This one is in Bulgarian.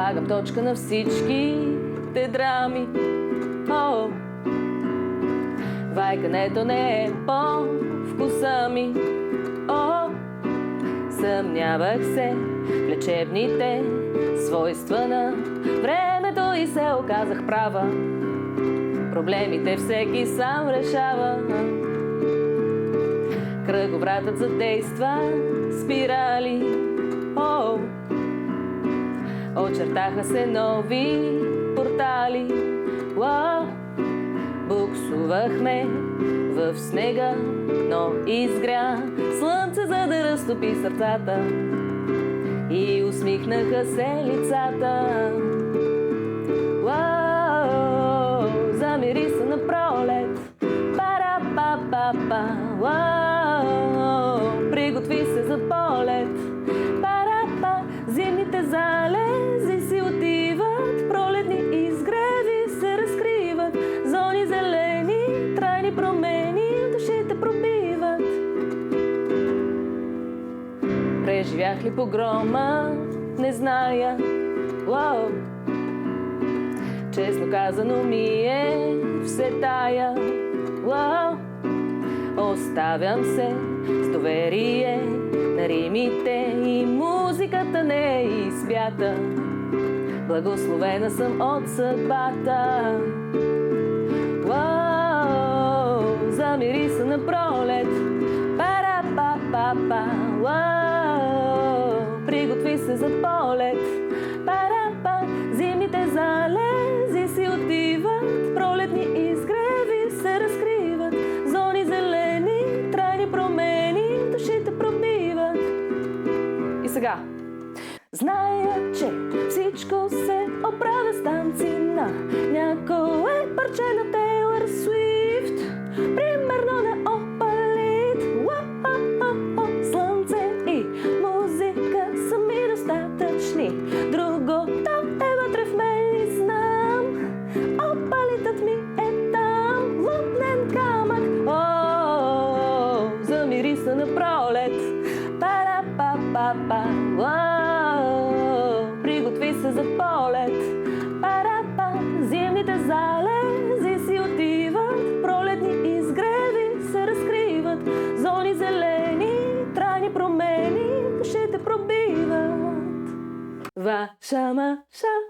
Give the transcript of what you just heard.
Слагам точка на всичките драми. Вайкането не е по вкуса ми. Съмнявах се в лечебните свойства на времето и се оказах права. Проблемите всеки сам решава. Кръговратът задейства спирали. Очертаха се нови портали. Буксувахме в снега, но изгря слънце, за да разтопи сърцата. И усмихнаха се лицата. Замириса на пролет. Пара-па-па-па. Приготви се за полет. Пара-па. Зимните залези си отиват. Пролетни изгреви се разкриват. Зони зелени, трайни промени душите пробиват. Преживях ли погрома? Не зная. Честно казано ми е все тая. Оставям се с доверие на римите и музиката не е изпята. Благословена съм от съдбата. Замириса на пролет. Пара-па-па-па. Приготви се за полет. Пара-па. Зимните залези си отиват. Пролетни изгреви се разкриват. Зони зелени, трайни промени душите пробиват. И сега. Зная, че всичко се оправя с танци на някое парче на Тейлър Суифт. Примерно на Опалит. Слънце и музика са ми достатъчни. Другото е вътре в мен и знам. Опалитът ми е там. Лупнен камък. Замириса на пролет. Пара-па-па-па. Приготви се за полет. Пара-па. Зимните залези си отиват. Пролетни изгреви се разкриват. Зони зелени, трайни промени душите пробиват. Ва-шама-шама.